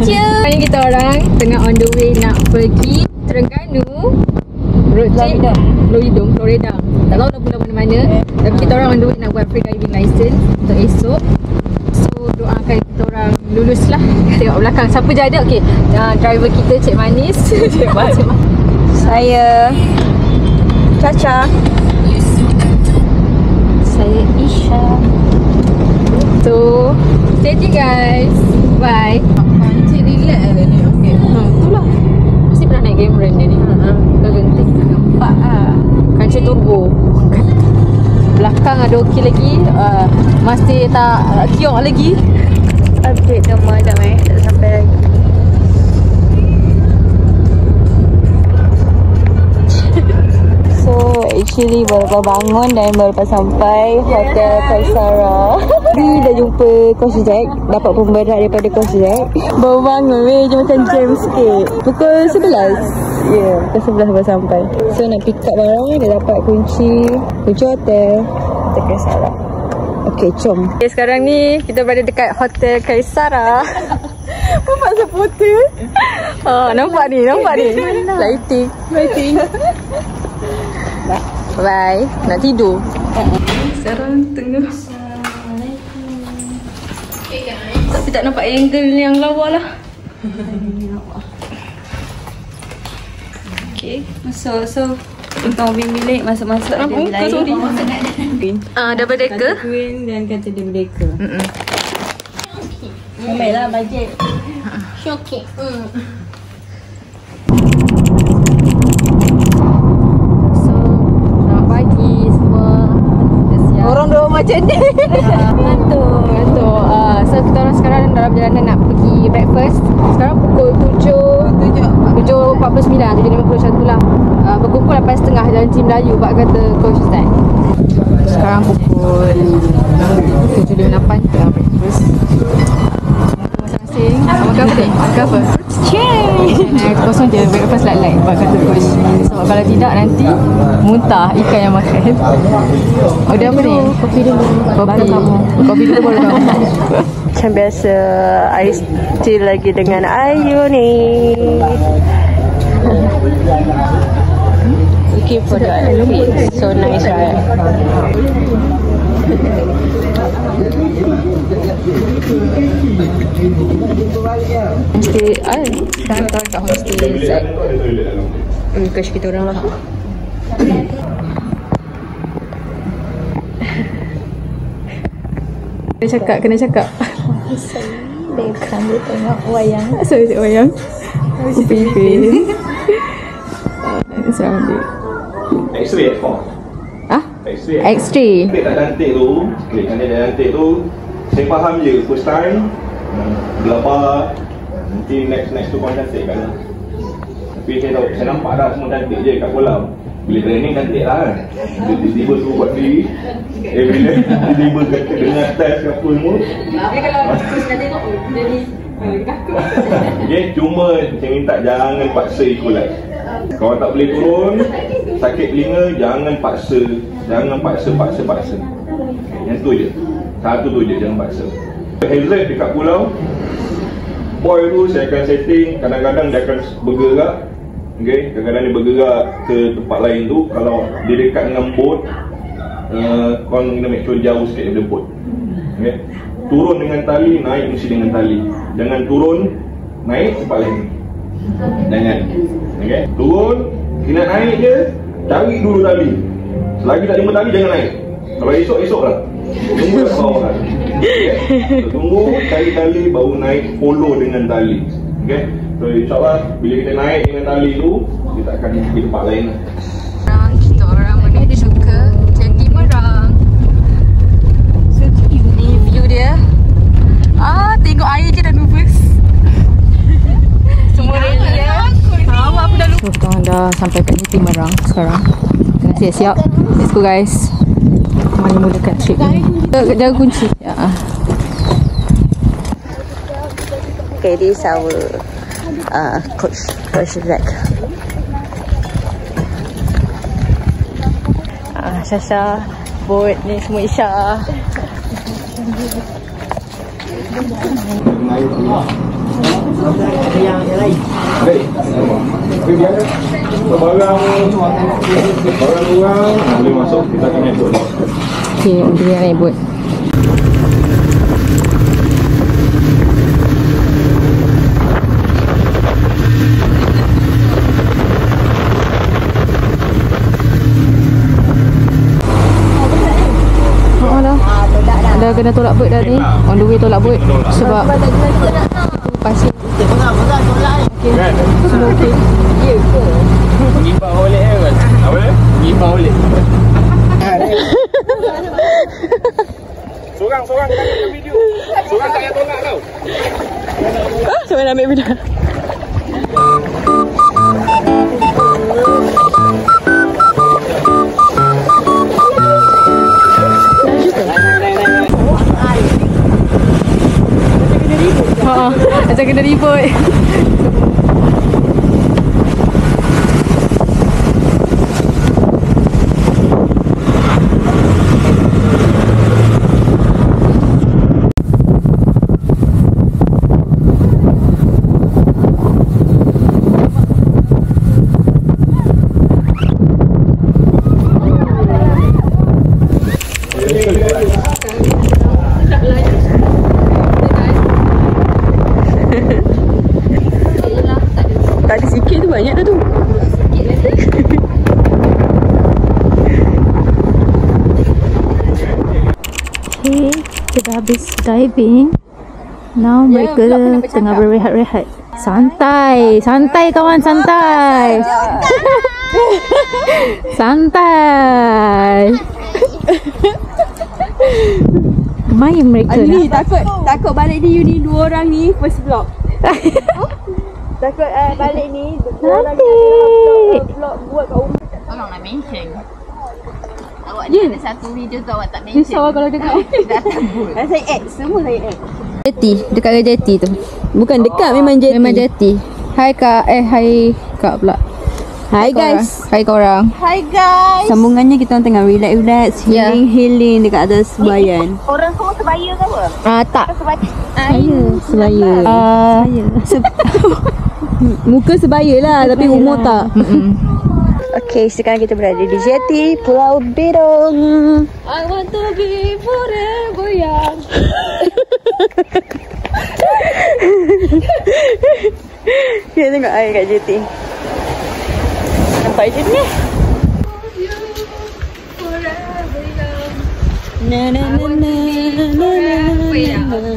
Sekarang kita orang tengah on the way nak pergi Terengganu road trip Florida. Tak tahu dah bulan mana-mana. Tapi kita orang on the way nak buat free driving license untuk esok. So doakan kita orang lulus lah. Tengok belakang siapa je ada. Okay, driver kita Cik Manis. Saya Caca. Saya Isha. So stay tuned guys. Bye. Cik relax lah ni. Okay. Itulah. Mesti pernah naik game run dia ni. Kau genting tak nampak lah. Kancil turbo. Belakang ada okey lagi. Masih tak kiok lagi. Update nama dah tak sampai lagi. So actually baru bangun dan baru sampai Hotel Kaisara. Ni dah jumpa Coach Jack, dapat pemberat daripada Coach Jack. Baru bangun weh, je macam jam sikit. Pukul 11. Ya, pukul 11 baru sampai. So nak pick up barang, dia dapat kunci hotel Kaisara. Okay, jom. Okay, sekarang ni kita berada dekat Hotel Kaisara. Nampak supporter. Nampak ni. Lighting. Bye. Nak tidur. Sekarang tengah. Tapi tak nampak angle yang lawa lah. Okay. So untuk bilik masuk-masuk ada bilik lain. Double decker. Kata queen dan kata double decker. Baiklah bajet. Syokek. Orang dua macam ni. Betul. So kita orang sekarang dalam perjalanan nak pergi breakfast. Sekarang pukul 7.49, 7.51 lah. Berkumpul 8.30 janji Melayu Pak kata Coach Zack. Sekarang pukul 7.58 kita breakfast. Masing-masing makan apa ni? Makan apa? Kosong je breakfast light Pak kata Coach. Sebab kalau tidak nanti muntah ikan yang makan. Dia apa ni? Kopi dulu baru kamu. Kopi dulu baru kamu. Macam biasa, I still lagi dengan Ayu ni. Looking for the outfit. So nice, right? Homestay, sekarang kita kat homestay Zack. Coach kita orang lah. Kena cakap. Dekan dia tengok wayang. Saya tengok wayang. Pipi. Serang dia. X-ray apa? X-ray. Klik tak cantik tu, klik kan dia cantik tu. Saya faham je first time. Gelapar. Nanti next tu pun cantik kan. Tapi saya nampak dah semua cantik je kat kolam. Bila training cantik lah kan. Bila tiba-tiba suruh buat diri. Bila tiba-tiba kata dengar test ke apa semua. Tapi kalau coach dah tengok jadi takut. Okay, cuma saya minta jangan paksa ikut live. Kalau tak boleh turun, sakit telinga, jangan paksa. Jangan paksa. Yang tu je. Satu tu je, jangan paksa. Hazard dekat pulau, boy tu saya akan setting. Kadang-kadang dia akan bergerak. Okay, kadang-kadang dia bergerak ke tempat lain tu. Kalau dia dekat dengan boat, kau kena make sure jauh sikit daripada boat. Okay, turun dengan tali, naik mesti dengan tali. Jangan turun, naik tempat lain. Jangan. Okay, turun, kena naik je, cari dulu tali. Selagi tak jumpa tali, jangan naik. Kalau esok lah. Tunggu kat bawah kan. Okay, so, tunggu, cari tali, baru naik, follow dengan tali. Okay, so insyaAllah bila kita naik dengan tali tu, kita akan pergi tempat lain lah. Kita orang menuju ke Candi Merang. So ni view dia. Tengok air je dah nervous. Semua rela ya. Awak pun dah lupa. So kita dah sampai kat Candi Merang sekarang. Tengah siap-siap. Let's go guys. Mari mulakan trip ni. Jaga kunci. Okay, this is our Coach Zack. Sasha, boat ni semua Isha. Baik. Okey, biar barang orang boleh masuk, kita akan naik boat. Okay, dia naik boat. Dah kena tolak boat dah ni. On the way tolak boat sebab pasir. Okay. Semua okey. Ya ke? Ngipah oleh kan? Apa dia? Ngipah oleh. Sorang kita ambil video. Sorang tak payah tolak tau. Siapa nak ambil video? Macam kena ribut. Tak ada sikit tu, banyak dah tu. Okay, kita dah habis diving. Now mereka tengah berehat-rehat. Santai, santai kawan, santai. Santai. Main mereka Ni nak. takut balik ni you ni dua orang ni first vlog. Takut balik ni dua orang ni vlog buat kat rumah. Tolong nak mention. Awak ni ada satu video tu awak tak mention. Risau kalau dengar. Datang boat. Saya add, semua saya add. Jeti, dekat ke jeti tu. Bukan dekat, memang jeti. Memang jeti. Hai kak, hai kak pula. Hai guys. Hai korang. Hi guys. Sambungannya kita orang tengah relax, Ya. healing dekat atas sebayan. Orang semua sebaya ke apa? Tak. Sebaya. Muka sebaya lah, tapi umur tak. Okay, sekarang kita berada di jeti Pulau Bidong. I want to be forever young. Kita tengok air kat jeti. Nampak je ni. Na na na na na na na.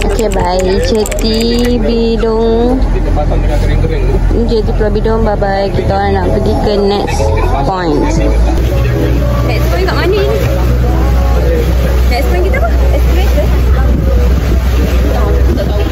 Okay, bye. Jeti Bidung. Jeti Pulau Bidung. Bye bye. Kita orang nak pergi ke next point. Next point kat mana ni? Next point kita apa? Escalator. Tak tahu.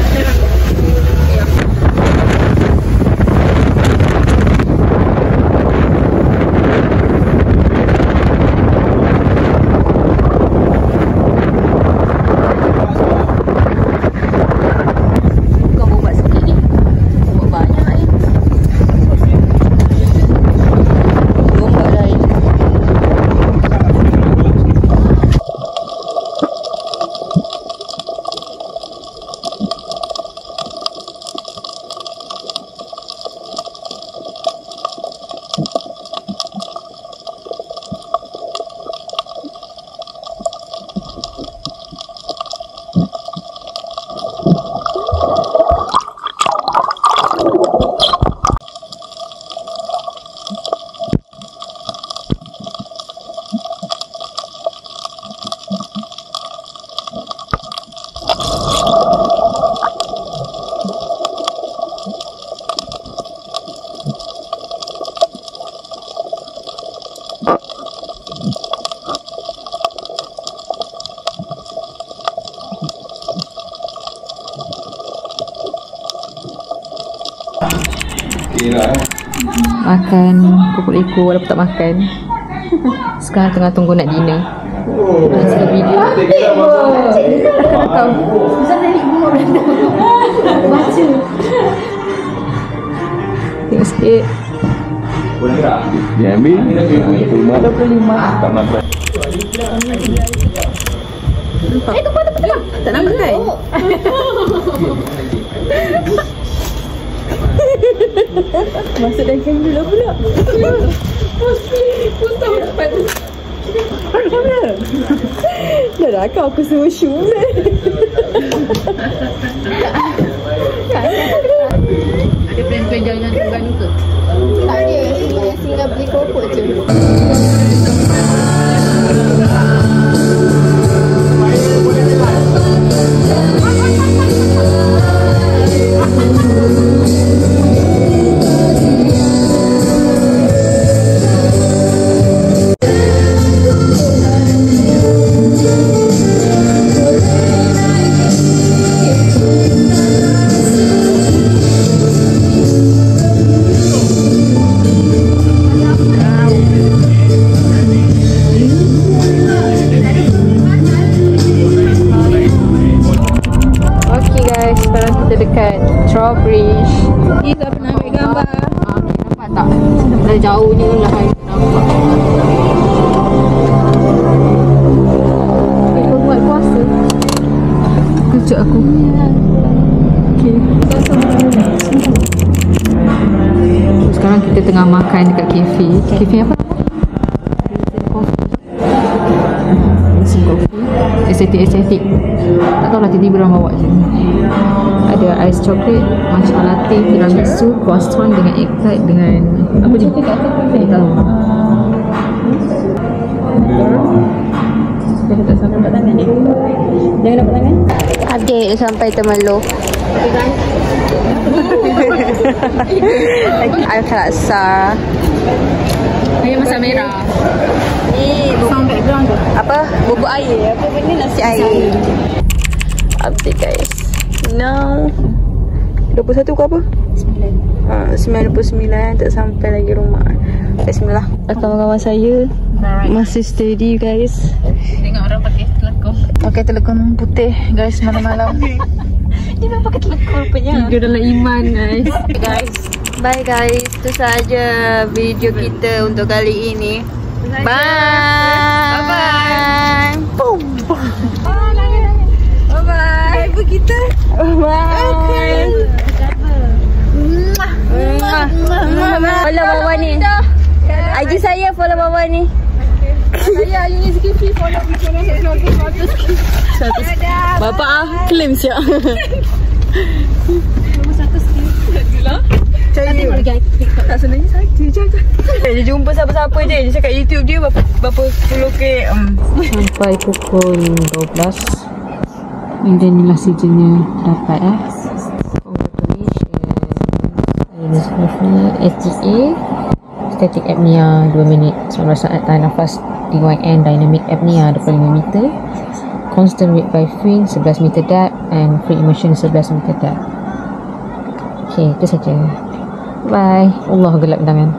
Makan kuku liko walaupun tak makan. Sekarang tengah tunggu nak dinner. Hasil video. Tahu. Susah nak buat benda. Baca. Tengok sikit. Dia ambil 25. tak nampak. Tumpah. Tak nampak kan? Masuk dalam kamera pula. Putar cepat. Kamera. Dah lah aku suruh shoot. Ada plan-plan jalan Terengganu ke? Tak ada. Singgah beli kopok je. Drawbridge. Kita pernah ambil gambar. Nampak tak? Dari jauhnya lah nampak. Buat puasa. Kejut aku. Okay. Sekarang kita tengah makan dekat kafe. Kafe apa? Estetik. Tak tahu lah tiba-tiba orang bawa je. Ada ais coklat, matcha latte, tiramisu, croissant dengan egg tart dengan apa je? Saya tahu. Jangan tak sampai nampak tangan ni. Jangan nampak tangan. Adik sampai Temerloh. Air kalasa. Ini masak merah. Ni apa? Bubuk air. Apa benda nasi air. Update guys. Now 21 ke apa? 99 tak sampai lagi rumah. Bismillah. Kawan-kawan saya masih steady guys. Tengok orang pakai telekong. Pakai telekong putih guys malam-malam. Dia memang pakai telekong rupanya. Tidur dalam iman guys. Guys, bye guys. Itu saja video kita untuk kali ini. Bye. Bye. Boom. Bye bye. Ibu kita. Bye. Follow bawah ni. IG saya follow bawah ni. Saya ini sikit follow. Bapak claim siap. Tak sebenarnya saja je. Dia jumpa siapa-siapa je. Dia cakap YouTube dia berapa 10k. Sampai pukul 12. And then ni hasilnya dapat Congratulations. STA Static apnea 2 minit 19 saat, tahan nafas DYN Dynamic apnea 25 meter, Constant rate by fin 11 meter depth and free immersion 11 meter depth. Okay, itu saja. Bye. Allah gelap tangan.